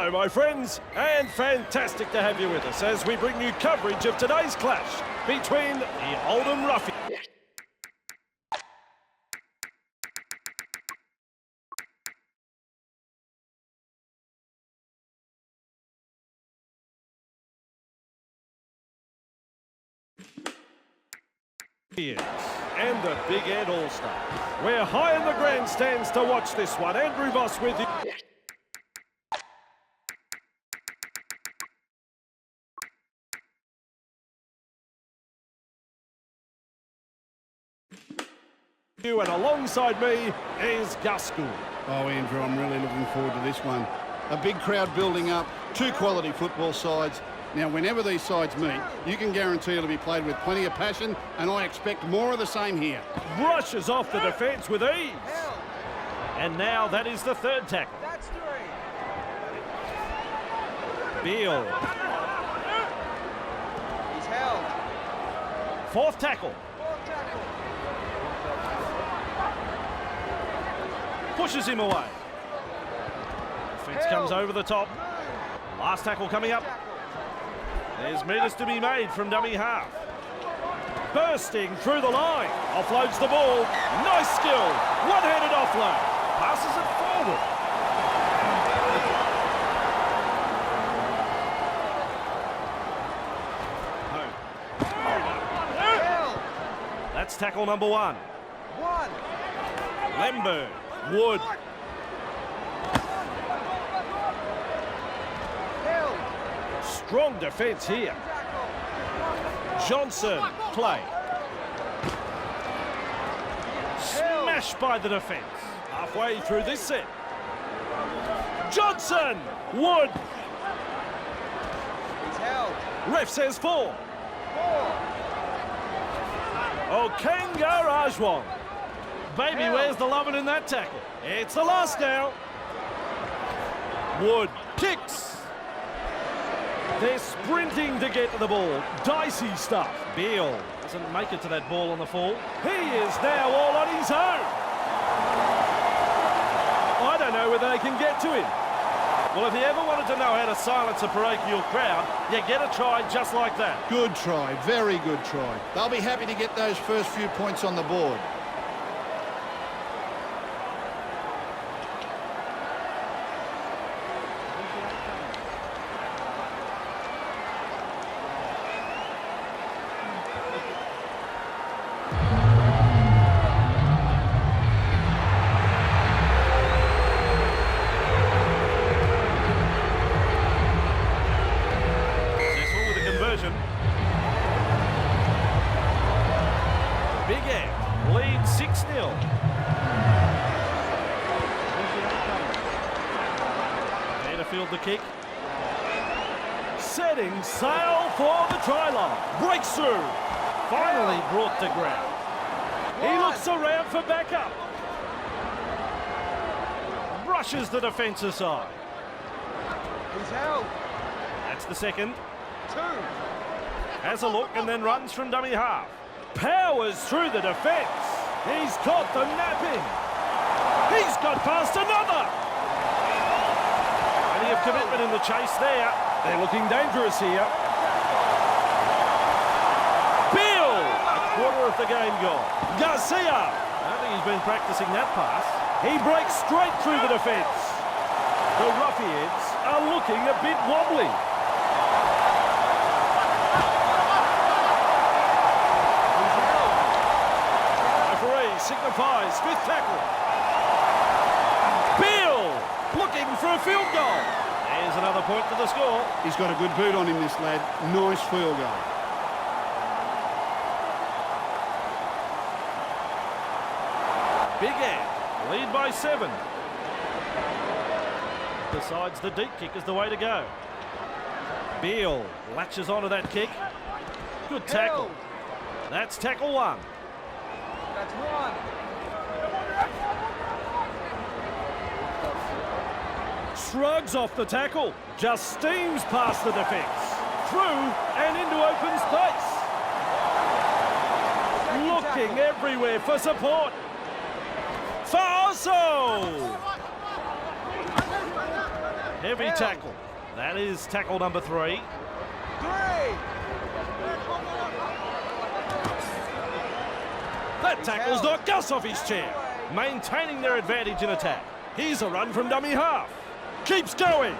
Hello, my friends, and fantastic to have you with us as we bring you coverage of today's clash between the Oldham Ruffians. And the Big Ed All-Star. We're high in the grandstands to watch this one. Andrew Voss with you. And alongside me is Gus Gould. Oh, Andrew, I'm really looking forward to this one. A big crowd building up, two quality football sides. Now, whenever these sides meet, you can guarantee it'll be played with plenty of passion, and I expect more of the same here. Brushes off the defence with ease. And now that is the third tackle. That's three. Beal. He's held. Fourth tackle. Fourth tackle. Pushes him away. Defence comes over the top. Last tackle coming up. There's metres to be made from dummy half. Bursting through the line. Offloads the ball. Nice skill. One-handed offload. Passes it forward. Home. That's tackle number one. Lemberg. Wood. Strong defence here. Johnson, play. Smashed by the defence. Halfway through this set. Johnson, Wood. He's held. Ref says four. Okanga Rajwan. Baby, where's the loving in that tackle? It's the last now. Wood kicks. They're sprinting to get to the ball. Dicey stuff. Beal doesn't make it to that ball on the fall. He is now all on his own. I don't know whether they can get to him. Well, if you ever wanted to know how to silence a parochial crowd, you get a try just like that. Good try, very good try. They'll be happy to get those first few points on the board. Big Ed leads 6-0. There to field the kick. Setting sail for the try line. Breaks through. Finally brought to ground. He looks around for backup. Brushes the defence aside. He's held. That's the second. Two. Has a look and then runs from dummy half. Powers through the defence. He's caught the napping. He's got past another. Plenty of commitment in the chase there. They're looking dangerous here. Beal, a quarter of the game gone. Garcia, I don't think he's been practicing that pass. He breaks straight through the defence. The Ruffians are looking a bit wobbly. Signifies fifth tackle. Beal looking for a field goal. There's another point to the score. He's got a good boot on him, this lad. Nice field goal. Big Ed lead by 7. Decides the deep kick is the way to go. Beal latches onto that kick. Good tackle. That's tackle one. That's one. Shrugs off the tackle. Just steams past the defence. Through and into open space. Looking everywhere for support. Faoso! Heavy tackle. That is tackle number 3. 3. That tackle's knocked Gus off his chair, maintaining their advantage in attack. Here's a run from dummy half. Keeps going.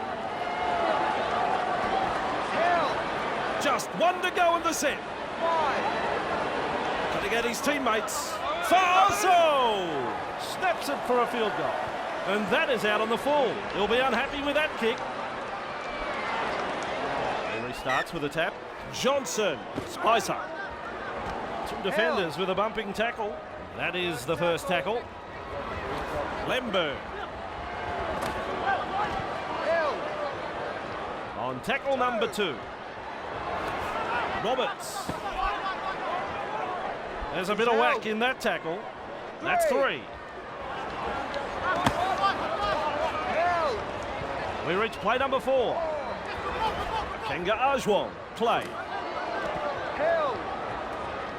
Just 1 to go in the set. 5. Cutting at his teammates. Faso! Snaps it for a field goal. And that is out on the full. He'll be unhappy with that kick. He restarts with a tap. Johnson. Spicer. 2 defenders with a bumping tackle. That is the first tackle. Lemberg. On tackle number 2. Roberts. There's a bit of whack in that tackle. That's 3. We reach play number 4. Aime Abonne Toi.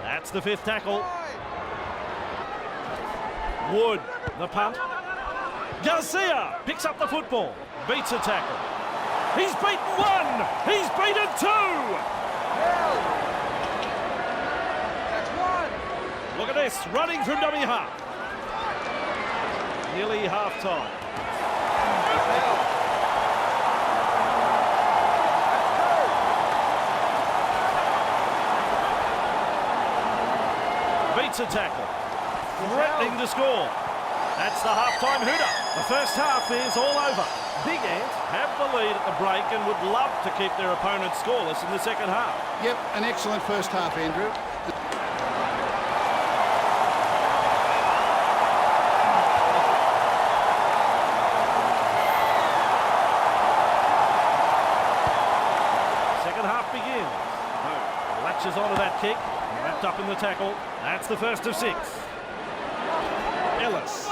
That's the 5th tackle. Wood, the punt. Garcia picks up the football. Beats a tackle. He's beaten 1. He's beaten 2. That's 1. Look at this, running from dummy half. Nearly half time. Beats a tackle. Threatening to score. That's the half-time hooter. The first half is all over. Big Ants have the lead at the break and would love to keep their opponent scoreless in the second half. Yep, an excellent first half, Andrew. Second half begins. Latches onto that kick. Wrapped up in the tackle. That's the first of 6. Ellis.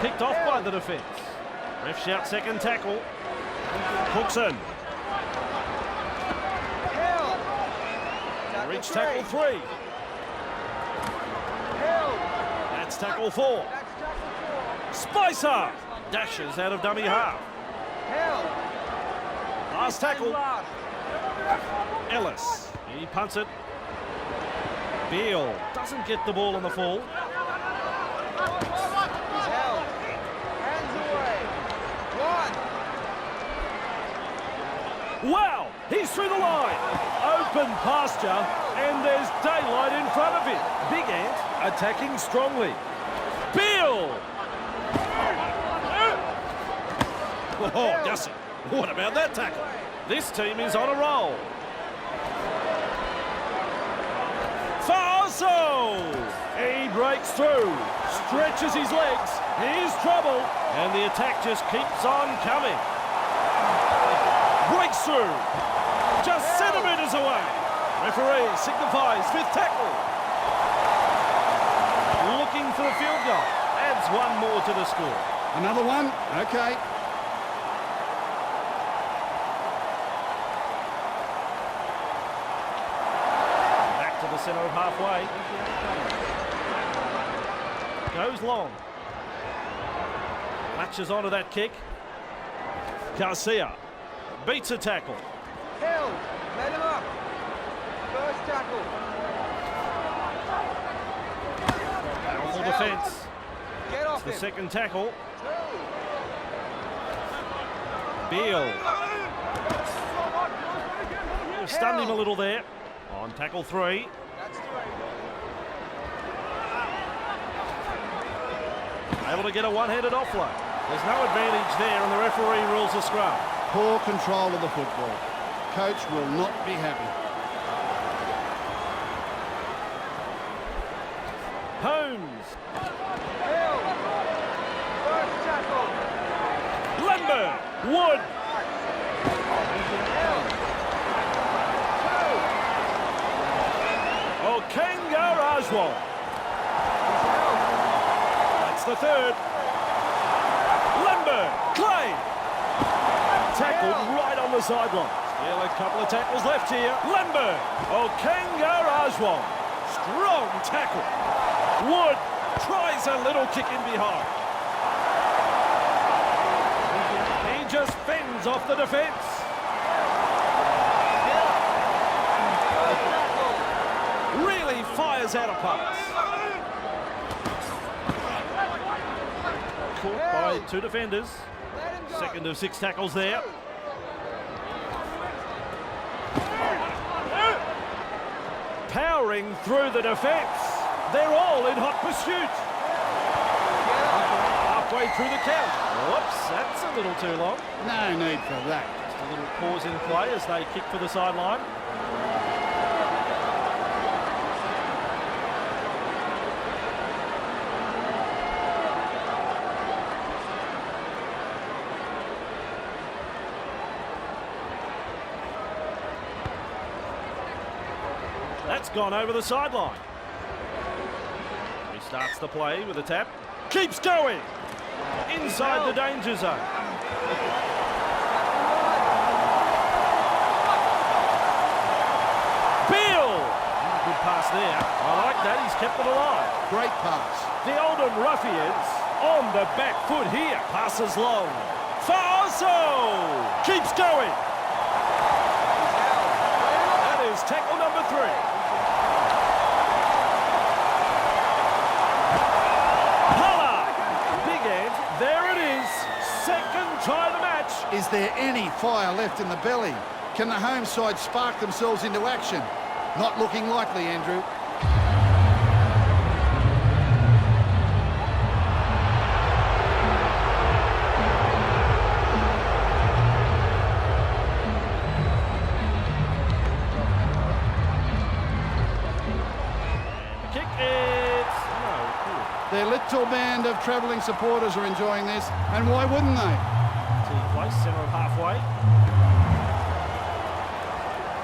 Picked off by the defence. Ref shout second tackle. Cookson. Reach tackle 3. That's tackle 4. Spicer dashes out of dummy half. Last tackle. Ellis. He punts it. Beale doesn't get the ball on the fall. Wow, he's through the line. Open pasture, and there's daylight in front of him. Big Ant attacking strongly. Beale! Oh, Gussie, what about that tackle? This team is on a roll. Faso! He breaks through, stretches his legs. Here's trouble, and the attack just keeps on coming. Breaks through, just centimetres away. Referee signifies 5th tackle. Looking for the field goal. Adds 1 more to the score. Another one? Okay. Back to the centre of halfway. Goes long. Latches onto that kick. Garcia beats a tackle. Held. Let him up. First tackle. Powerful defence. Get off The him. second tackle. 2. Beale. Stunned him a little there. On tackle 3. That's 3. Able to get a one-handed offload. There's no advantage there, and the referee rules a scrum. Poor control of the football. Coach will not be happy. Holmes. Held. First tackle. Lemberg. Wood. Held. Aime Abonne. That's the 3rd. Lemberg. Clay. Tackled right on the sideline. Still a couple of tackles left here. Lemberg. Aime Abonne. Strong tackle. Wood tries a little kick in behind. Runs off the defence. Really fires out a pass. Caught by 2 defenders. Second of 6 tackles there. Powering through the defence. They're all in hot pursuit. Halfway through the count. Whoops, that's a little too long. No need for that. Just a little pause in play as they kick for the sideline. That's gone over the sideline. He starts the play with a tap. Keeps going. Inside the danger zone. Beale. Good pass there. I like that. He's kept it alive. Great pass. The Oldham Ruffians on the back foot here. Passes long. Faoso keeps going. That is tackle number 3. There it is, second try of the match. Is there any fire left in the belly? Can the home side spark themselves into action? Not looking likely, Andrew. The kick is no good. Their little band of travelling supporters are enjoying this, and why wouldn't they? To place, centre of halfway.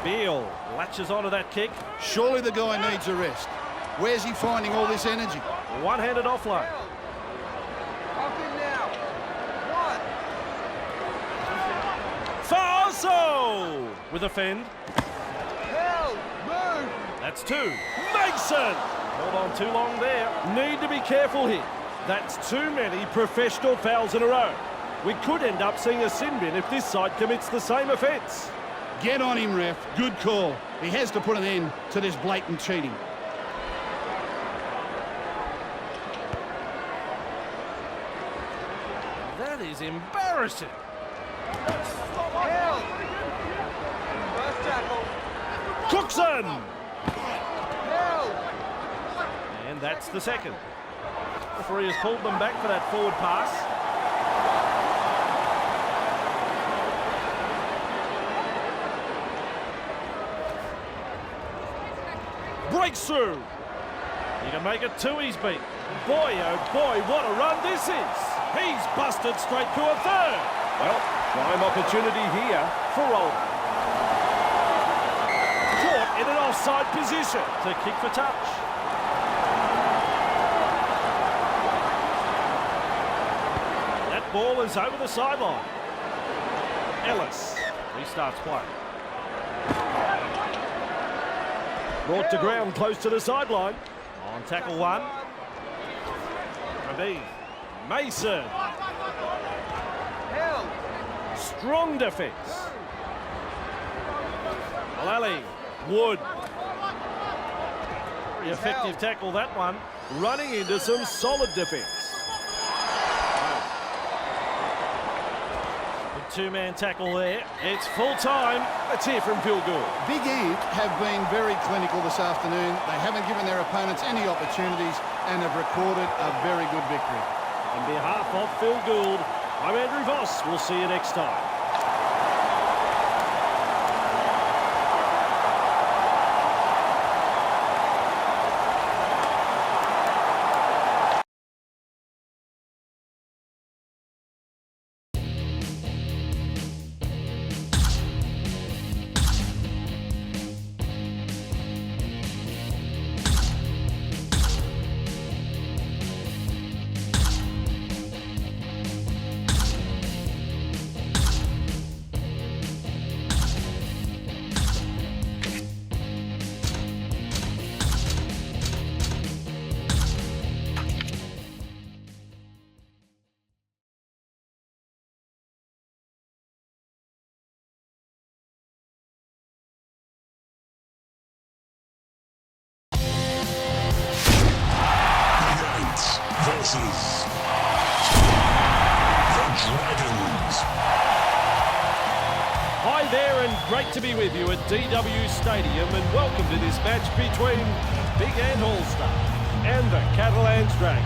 Beale latches onto that kick. Surely the guy needs a rest. Where's he finding all this energy? One-handed offload. Off him now. 1. Faoso with a fend. Hell, move. That's 2. Mason! Hold on too long there. Need to be careful here. That's too many professional fouls in a row. We could end up seeing a sin bin if this side commits the same offence. Get on him, ref. Good call. He has to put an end to this blatant cheating. That is embarrassing. Hell. First tackle. Cookson! Hell. And that's the second. The referee has pulled them back for that forward pass. Breaks through. He can make it 2, he's beat. Boy, oh boy, what a run this is. He's busted straight to a 3rd. Well, prime opportunity here for Oldham. Caught in an offside position to kick for touch. That ball is over the sideline. Ellis restarts play. Brought to ground close to the sideline. On tackle 1. Rabin. Mason. Hell. Strong defence. Lally. Wood. Very effective tackle, that one. Running into some solid defence. Good 2-man tackle there. It's full time. Let's hear from Phil Gould. Big Ant have been very clinical this afternoon. They haven't given their opponents any opportunities and have recorded a very good victory. On behalf of Phil Gould, I'm Andrew Voss. We'll see you next time. Great to be with you at DW Stadium and welcome to this match between Big Ant All-Star and the Catalans Dragon.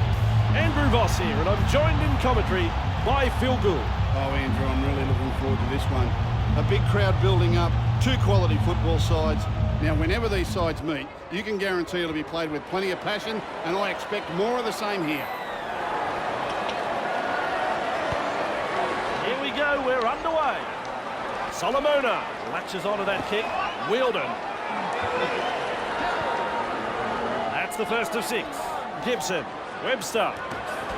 Andrew Voss here and I'm joined in commentary by Phil Gould. Oh, Andrew, I'm really looking forward to this one. A big crowd building up, two quality football sides. Now, whenever these sides meet, you can guarantee it'll be played with plenty of passion, and I expect more of the same here. Here we go, we're underway. Solomona latches onto that kick. Wielden. That's the first of 6. Gibson. Webster.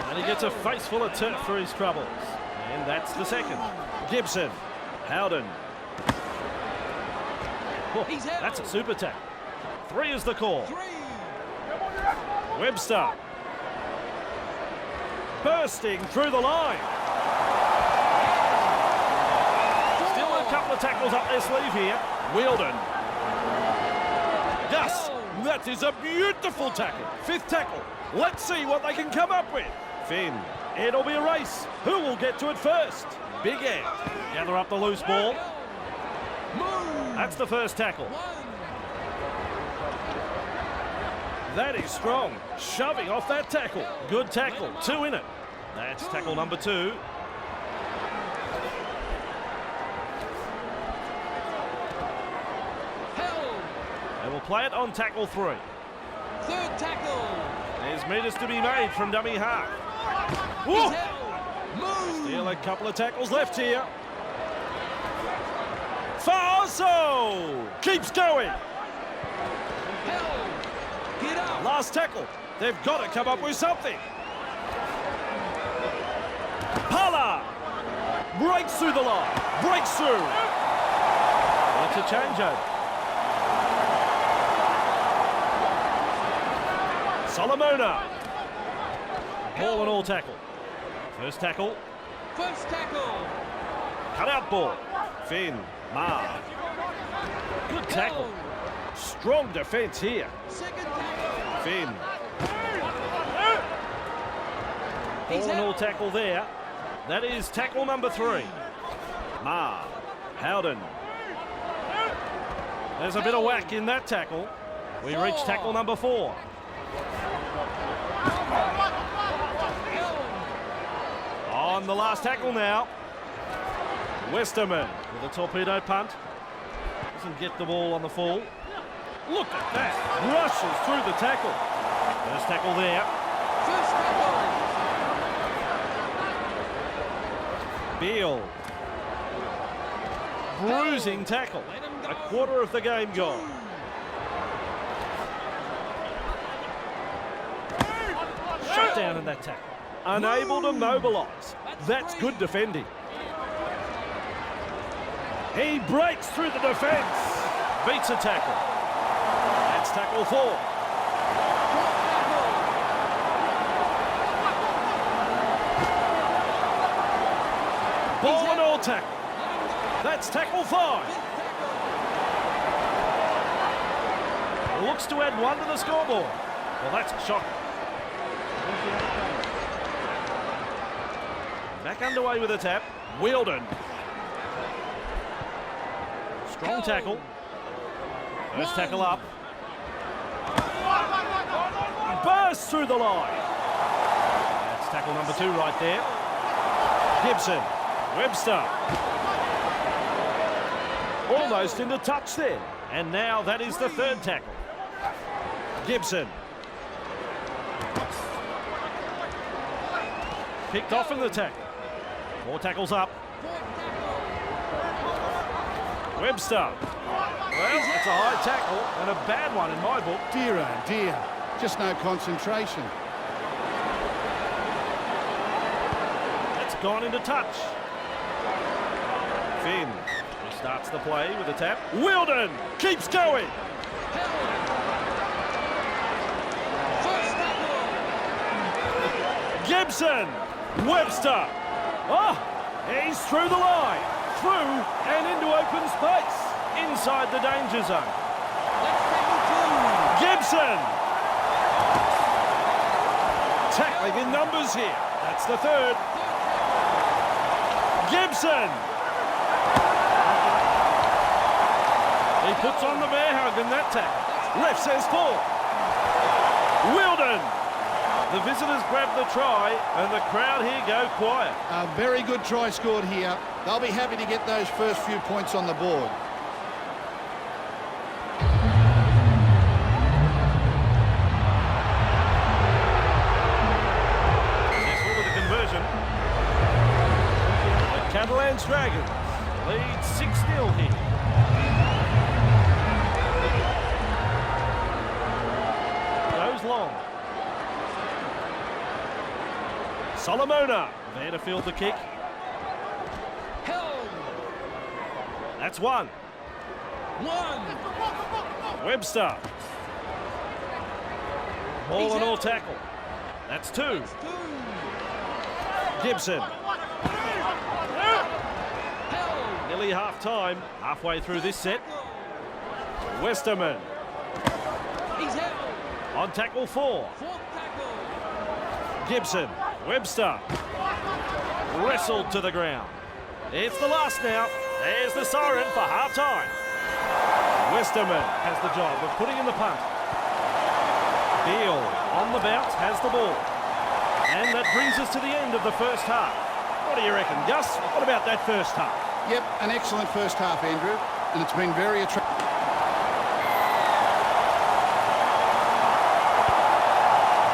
And he gets a face full of turf for his troubles. And that's the second. Gibson. Howden. Oh, that's a super tackle. 3 is the call. Webster. Bursting through the line. Still a couple of tackles up their sleeve here. Wielden. Gus. That is a beautiful tackle. 5th tackle. Let's see what they can come up with. Finn. It'll be a race. Who will get to it first? Big Ant. Gather up the loose ball. That's the first tackle. That is strong. Shoving off that tackle. Good tackle. 2 in it. That's tackle number 2. They will play it on tackle 3. 3rd tackle. There's meters to be made from dummy half. Whoa! Still a couple of tackles left here. Farso keeps going. Get up. Last tackle. They've got to come up with something. Pala breaks through the line. Breaks through. It's a changeover. Solomona. Ball and all tackle. First tackle. 1st tackle. Cut out ball. Finn. Ma. Good tackle. Strong defence here. 2nd tackle. Finn. Ball and all tackle there. That is tackle number 3. Ma. Howden. There's a bit of whack in that tackle. We reach tackle number 4. On the last tackle now. Westerman with a torpedo punt. Doesn't get the ball on the full. Look at that. Rushes through the tackle. First tackle there. 1st tackle. Beal. Bruising tackle. A quarter of the game gone. Shut down in that tackle. Unable to mobilise. That's good defending. He breaks through the defence. Beats a tackle. That's tackle 4. Ball and all tackle. That's tackle 5. Looks to add 1 to the scoreboard. Well, that's a shock. Back underway with a tap. Wielden. Strong tackle. First tackle up. Bursts through the line. That's tackle number 2 right there. Gibson. Webster. Almost into touch there. And now that is the 3rd tackle. Gibson. Picked off in the tackle. 4 tackles up. Webster. Well, it's a high tackle and a bad one in my book. Dear oh dear, just no concentration. That's gone into touch. Finn starts the play with a tap. Wielden keeps going. 1st tackle. Gibson. Webster. Oh, he's through the line. Through and into open space. Inside the danger zone. That's tackle 2. Gibson. Tackling in numbers here. That's the 3rd. Gibson. He puts on the bear hug in that tackle. Ref says 4. Wilden. The visitors grab the try and the crowd here go quiet. A very good try scored here. They'll be happy to get those first few points on the board. Successful with the conversion. The Catalans Dragons lead 6-0 here. Goes long. Solomona there to field the kick. That's 1. Webster. Ball and all tackle. That's 2. Gibson. Nearly half time, halfway through this set. Westerman. On tackle 4. Gibson. Webster. Wrestled to the ground. It's the last now. There's the siren for half-time. Westerman has the job of putting in the punt. Beale on the bounce has the ball. And that brings us to the end of the first half. What do you reckon, Gus? What about that first half? Yep, an excellent first half, Andrew, and it's been very attractive.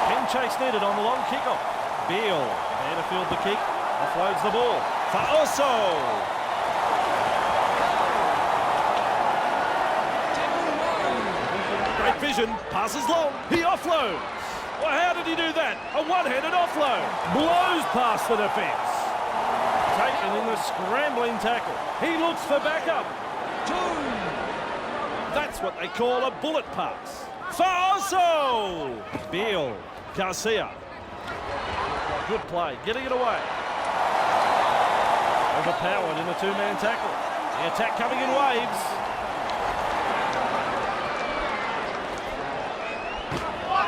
Pen chase needed on the long kickoff. Beale there to field the kick. Offloads the ball. For Oso. Great vision. Passes long. He offloads. Well, how did he do that? A one-handed offload. Blows past the defence. Taken in the scrambling tackle. He looks for backup. That's what they call a bullet pass. For Oso. Beale. Garcia. Good play, getting it away. Overpowered in a two-man tackle. The attack coming in waves.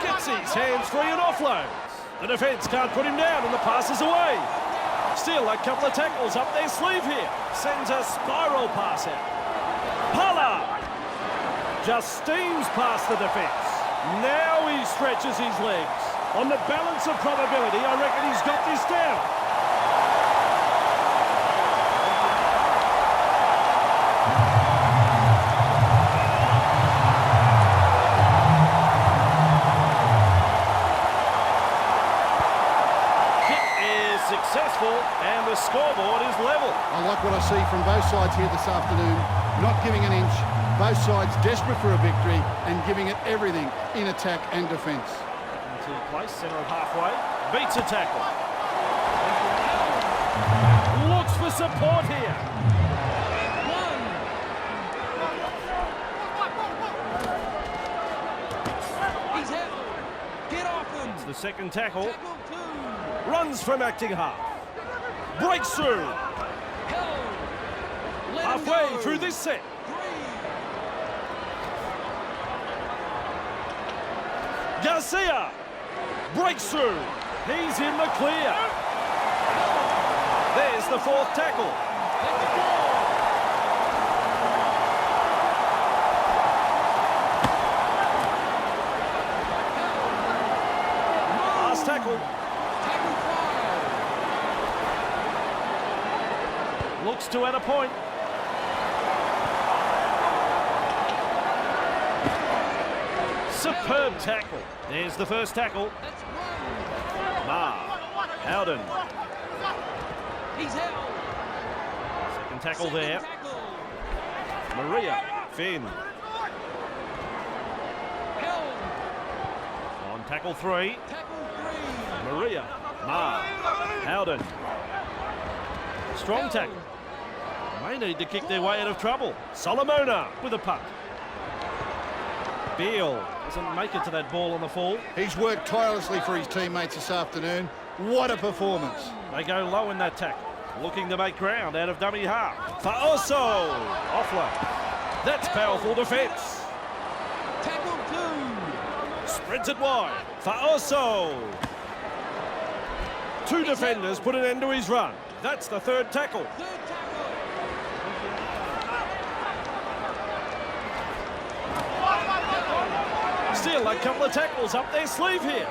Gets his hands free and offloads. The defence can't put him down and the pass is away. Still a couple of tackles up their sleeve here. Sends a spiral pass out. Pollard just steams past the defence. Now he stretches his legs. On the balance of probability, I reckon he's got this down. Kick is successful and the scoreboard is level. I like what I see from both sides here this afternoon. Not giving an inch. Both sides desperate for a victory and giving it everything in attack and defence. Place, centre of halfway, beats a tackle. Looks for support here. He's out. Get off him. It's the second tackle. Runs from acting half. Breaks through. Halfway through this set. Garcia. Breaks through. He's in the clear. There's the fourth tackle. Last tackle. Looks to add a point. Superb tackle. There's the first tackle. Howden. Second tackle there. Maria. Finn. On tackle 3. Maria. Howden. Strong tackle. May need to kick their way out of trouble. Solomona with a punt. Beale doesn't make it to that ball on the fall. He's worked tirelessly for his teammates this afternoon. What a performance. They go low in that tackle. Looking to make ground out of dummy half. For Oso. Offload. That's powerful defence. Tackle 2. Spreads it wide. For Oso. 2 defenders put an end to his run. That's the third tackle. Still a couple of tackles up their sleeve here.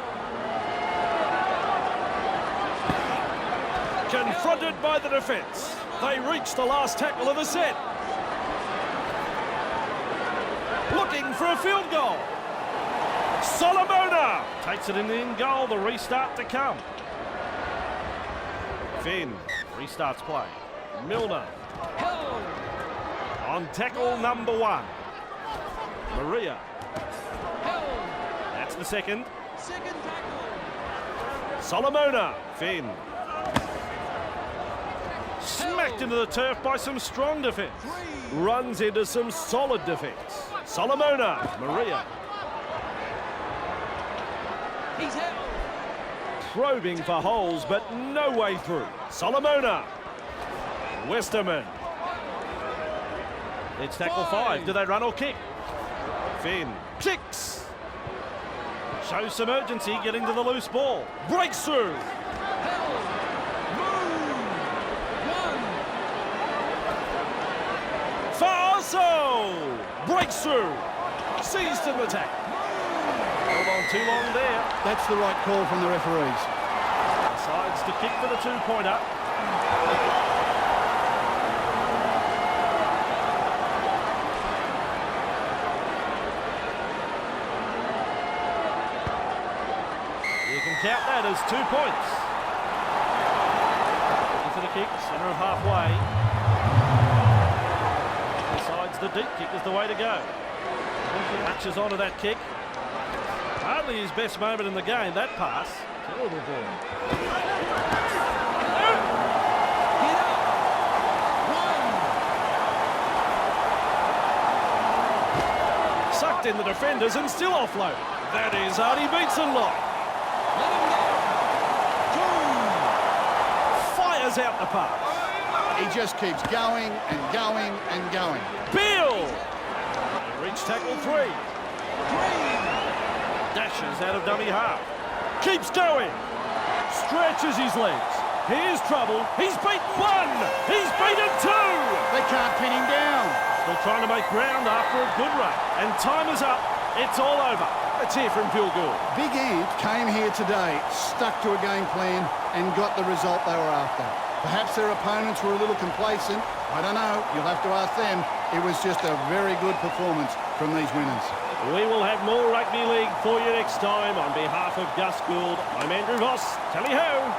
Confronted by the defence. They reach the last tackle of the set. Looking for a field goal. Solomona takes it in the in goal, the restart to come. Finn restarts play. Milner on tackle number 1. Maria. That's the second. Second tackle. Solomona. Finn. Smacked into the turf by some strong defence. Runs into some solid defence. Solomona. Maria. He's held. Probing for holes, but no way through. Solomona. Westerman. It's tackle 5. Do they run or kick? Finn kicks. Shows some urgency getting to the loose ball. Breaks through. Held. Move. 1. Faso breaks through. Seized in the tackle. Hold on too long there. That's the right call from the referees. Decides to kick for the 2-pointer. You can count that as 2 points. Into the kick, centre of halfway. Decides the deep kick is the way to go. Matches onto that kick. Hardly his best moment in the game, that pass. Terrible ball. Sucked in the defenders and still offloaded. That is Artie Beatson-Lock. Let him go. 2. Fires out the pass. He just keeps going and going and going. Beal! Reach tackle 3. 3. Dashes out of dummy half. Keeps going. Stretches his legs. Here's trouble. He's beaten 1. He's beaten 2. They can't pin him down. Still trying to make ground after a good run. And time is up. It's all over. Let's hear from Phil Gould. Big Ant came here today, stuck to a game plan and got the result they were after. Perhaps their opponents were a little complacent. I don't know. You'll have to ask them. It was just a very good performance from these winners. We will have more Rugby League for you next time. On behalf of Gus Gould, I'm Andrew Voss. Tally-ho!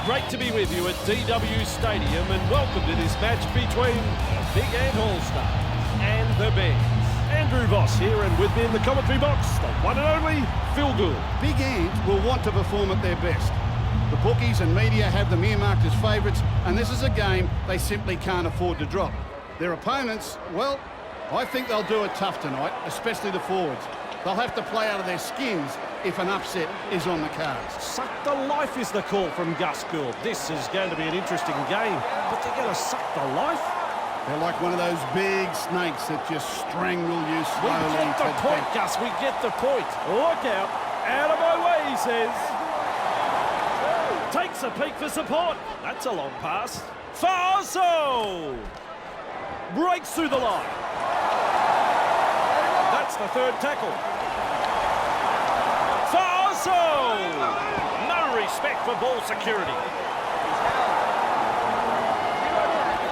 Great to be with you at DW Stadium and welcome to this match between the Big Ant All-Stars and the Bears. Andrew Voss here, and with me in the commentary box, the one and only Phil Gould. Big Ant will want to perform at their best. The bookies and media have them earmarked as favourites, and this is a game they simply can't afford to drop. Their opponents, well, I think they'll do it tough tonight, especially the forwards. They'll have to play out of their skins if an upset is on the cards. Suck the life is the call from Gus Gould. This is going to be an interesting game, but they're going to suck the life. They're like one of those big snakes that just strangle you We slowly get the to point, death. Gus. We get the point. Look out. Out of my way, he says. Takes a peek for support. That's a long pass. Faso! Breaks through the line. That's the third tackle. Faso! No respect for ball security.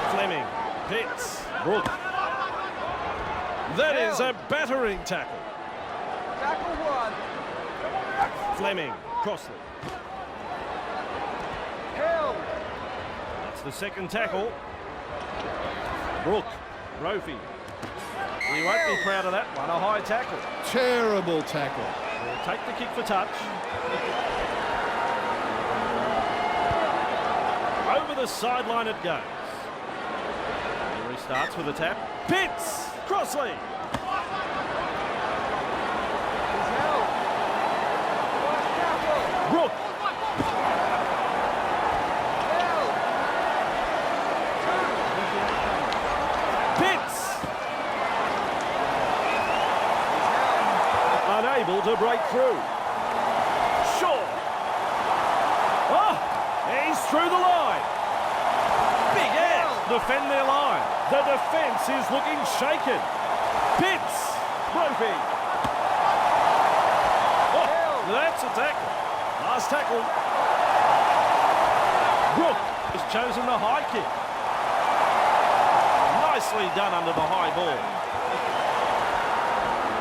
Fleming. Pitts. Brook. That is a battering tackle. Tackle one. Fleming. Crossley. Held. That's the second tackle. Brook. Brophy. He won't be proud of that one. A high tackle. Terrible tackle. We'll take the kick for touch. Over the sideline it goes. He restarts with a tap. Pitts! Crossley! He's held. First tackle. Brook! Held. Pitts! Unable to break through. Shaw! Oh! He's through the line! Big Ant defend their line. The defence is looking shaken. Pitts! Brophy! Oh, that's a tackle. Last tackle. Brook has chosen the high kick. Nicely done under the high ball.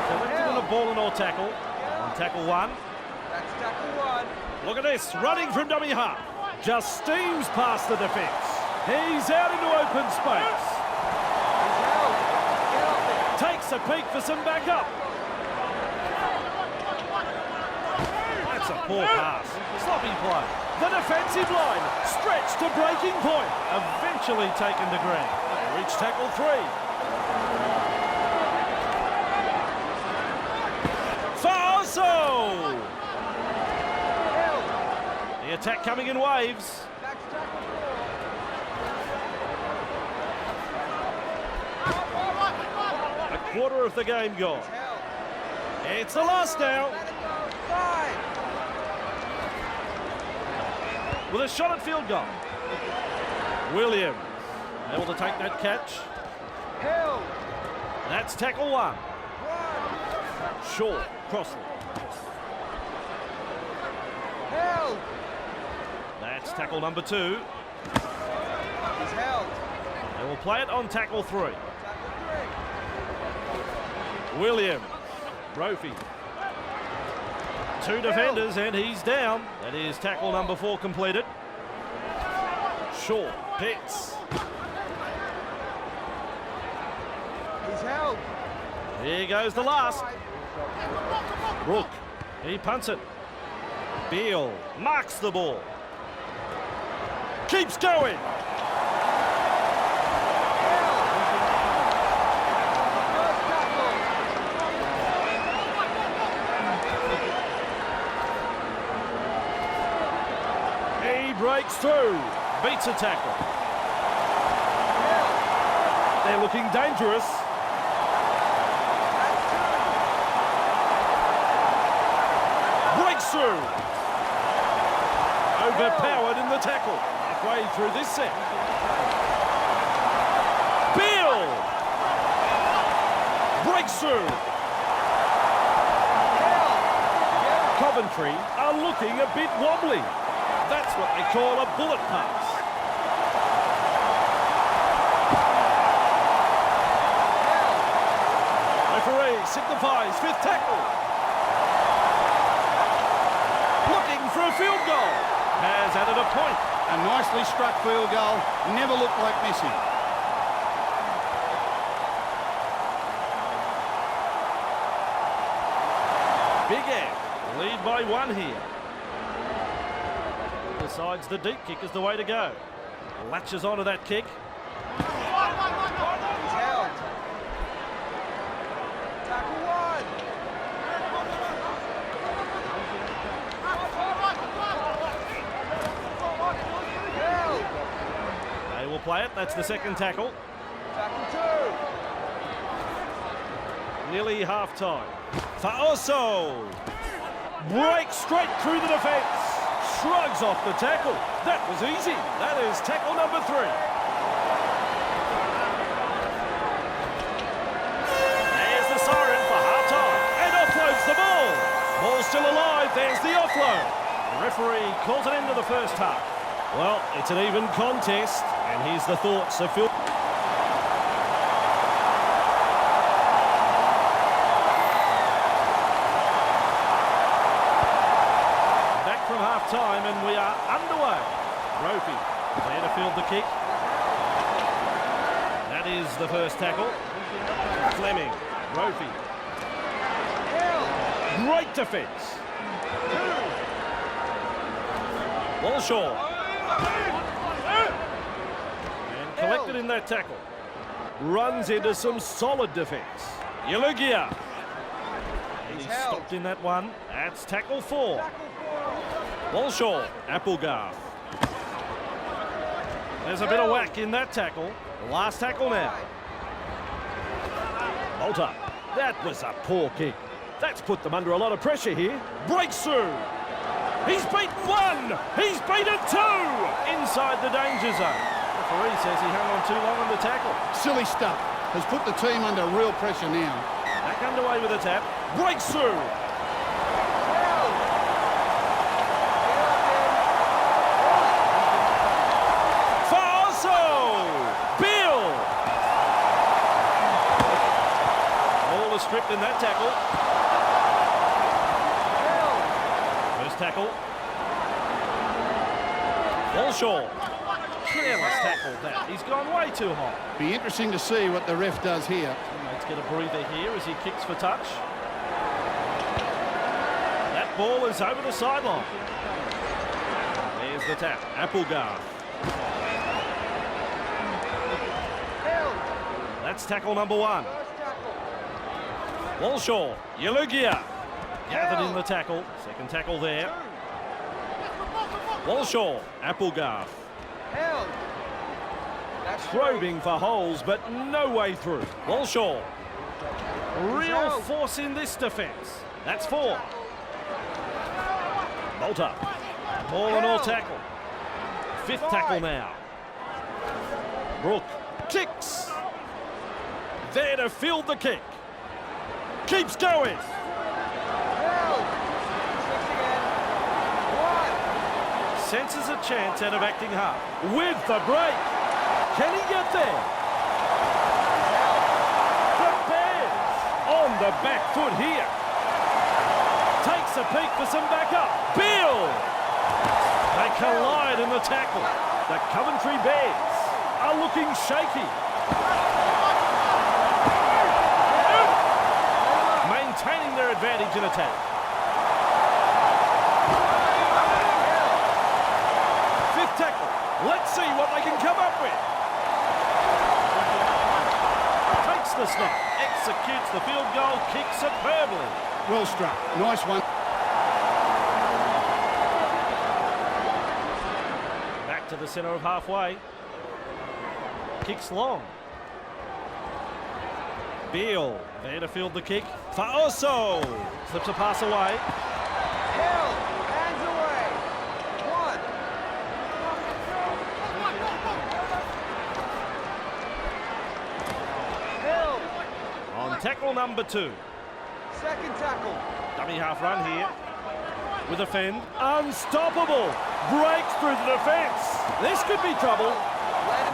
Collected on a ball and all tackle. On tackle one. That's tackle one. Look at this, running from dummy half. Just steams past the defence. He's out into open space. He's held. Get up there. Takes a peek for some backup. That's a poor pass. Sloppy play. The defensive line stretched to breaking point. Eventually taken to ground. They reach tackle three. Faso! Held. The attack coming in waves. That's tackle A quarter of the game gone. four. Held. It's the last now. Let it go. Five. With a shot at field goal. Williams able to take that catch. Held. That's tackle one. One. Shaw, Crossley. Held. That's tackle number two. He's held. They will play it on tackle three. Tackle three. Williams, Brophy. Two defenders and he's down. That is tackle number four completed. Shaw, Pitts. He's held. Here goes the last. Brook, he punts it. Beal marks the ball. Keeps going. First tackle. He breaks through. Beats a tackle. They're looking dangerous. Breaks through. Overpowered in the tackle. Halfway through this set. Beal! Breaks through. Coventry are looking a bit wobbly. That's what they call a bullet pass. Referee signifies fifth tackle. Looking for a field goal. Has added a point. A nicely struck field goal. Never looked like missing. Big Ant lead by one here. decides the deep kick is the way to go. Latches onto that kick. He's held. Tackle one. Held. They will play it. That's the second tackle. Tackle two. Nearly half-time. Faoso breaks straight through the defence. Shrugs off the tackle. That was easy. That is tackle number 3. There's the siren for half-time and offloads the ball. Ball's still alive. There's the offload. The referee calls an end to the first half. Well, it's an even contest, and here's the thoughts of Phil. Time and we are underway. Ropey there to field the kick. That is the first tackle. Fleming, Ropey. Great defence. Walshaw. And collected in that tackle. Runs into some solid defence. Yalugia. And he's stopped in that one. That's tackle 4. Walshaw, Applegarth. There's a bit of whack in that tackle. The last tackle now. Bolter. That was a poor kick. That's put them under a lot of pressure here. Breaks through. He's beaten 1. He's beaten 2. Inside the danger zone. The referee says he hung on too long on the tackle. Silly stuff. Has put the team under real pressure now. Back underway with a tap. Breaks through. Stripped in that tackle. First tackle. Walshaw. Careless tackle that. He's gone way too high. Be interesting to see what the ref does here. Let's get a breather here as he kicks for touch. That ball is over the sideline. There's the tap. Applegarth. That's tackle number 1. Walshaw, Yalugia, gathered in the tackle. Second tackle there. Walshaw, Applegarth. Probing for holes, but no way through. Walshaw, real force in this defence. That's 4. Bolter, all and all tackle. 5th tackle now. Brook kicks. There to field the kick. Keeps going. Senses a chance out of acting hard. With the break. Can he get there? The Bears on the back foot here. Takes a peek for some backup. Bill. They collide in the tackle. The Coventry Bears are looking shaky. Maintaining their advantage in attack. 5th tackle. Let's see what they can come up with. Takes the snap, executes the field goal, kicks superbly. Well struck. Nice one. Back to the centre of halfway. Kicks long. Beale there to field the kick. Faoso slips a pass away. Held. Hands away. 1. Held. On tackle number 2. Second tackle. Dummy half run here. With a fend. Unstoppable. Breaks through the defence. This could be trouble.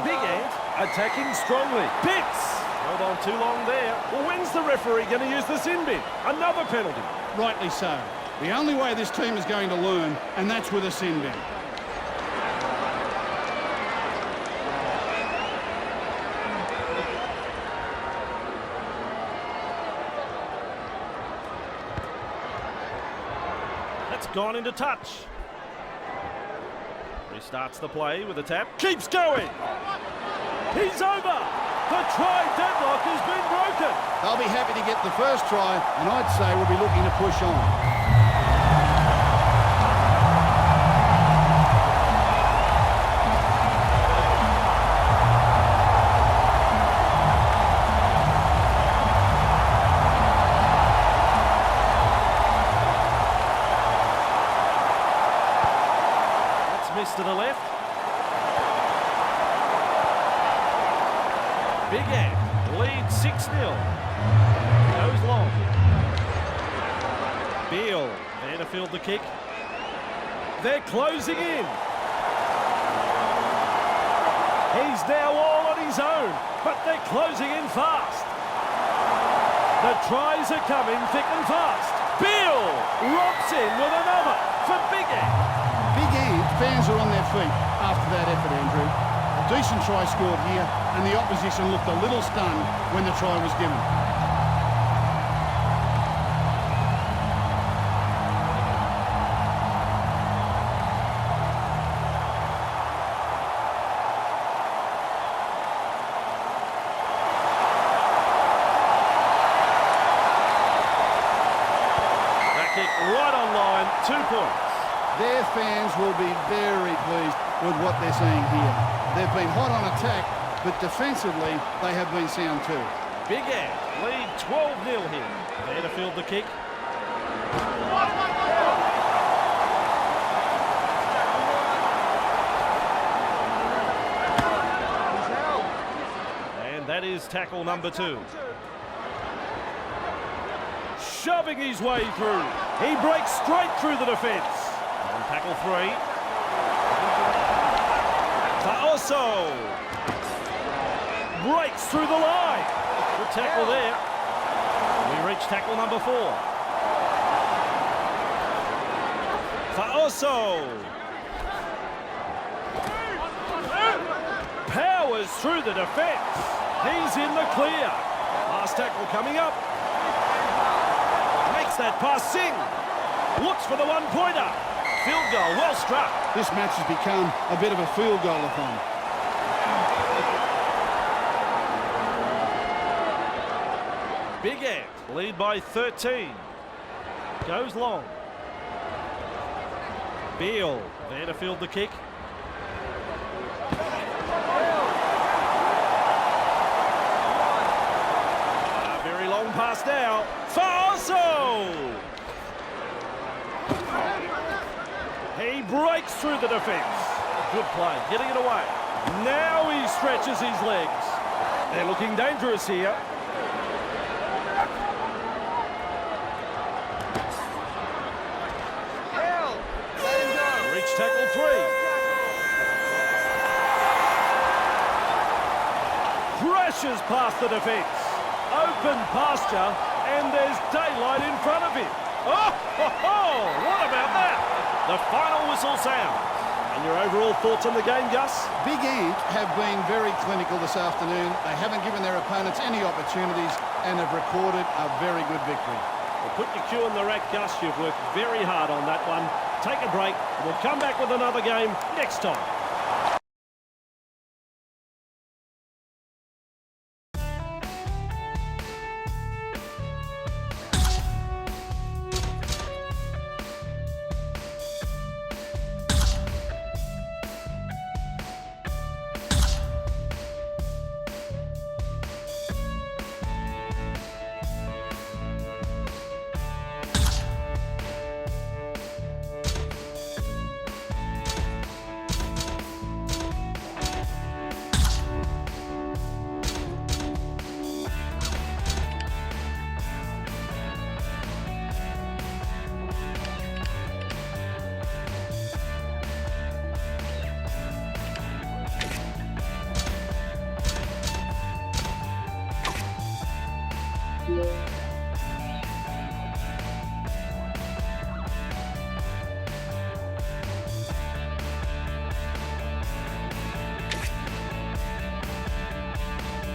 Big Ant attacking strongly. Pitts. Held on too long there. Well, when's the referee going to use the sin bin? Another penalty. Rightly so. The only way this team is going to learn, and that's with a sin bin. That's gone into touch. He starts the play with a tap. Keeps going. He's over. The try deadlock has been broken. They'll be happy to get the first try, and I'd say we'll be looking to push on. That's missed to the left. Big Ant leads 6-0. Goes long. Beale there to field the kick. They're closing in. He's now all on his own, but they're closing in fast. The tries are coming thick and fast. Beale romps in with another for Big Ant. Big Ant fans are on their feet after that effort, Andrew. A decent try scored here, and the opposition looked a little stunned when the try was given. That kick right on line, 2 points. Their fans will be very pleased with what they're seeing here. They've been hot on attack, but defensively, they have been sound too. Big Ant lead 12-0 here. There to field the kick. And that is tackle number 2. Shoving his way through. He breaks straight through the defence. On tackle 3. Taoso breaks through the line. Good tackle there. We reach tackle number 4. Taoso powers through the defence. He's in the clear. Last tackle coming up. Makes that pass sing. Looks for the one-pointer. Field goal, well struck. This match has become a bit of a field goal-a-thon. Big Ant lead by 13. Goes long. Beale there to field the kick. A very long pass now. Faoso! He breaks through the defence. Good play, getting it away. Now he stretches his legs. They're looking dangerous here. Reach tackle 3. Crashes past the defence. Open pasture, and there's daylight in front of him. Oh, what about that? The final whistle sounds. And your overall thoughts on the game, Gus? Big Ant have been very clinical this afternoon. They haven't given their opponents any opportunities and have recorded a very good victory. Well, put your cue in the rack, Gus. You've worked very hard on that one. Take a break. We'll come back with another game next time.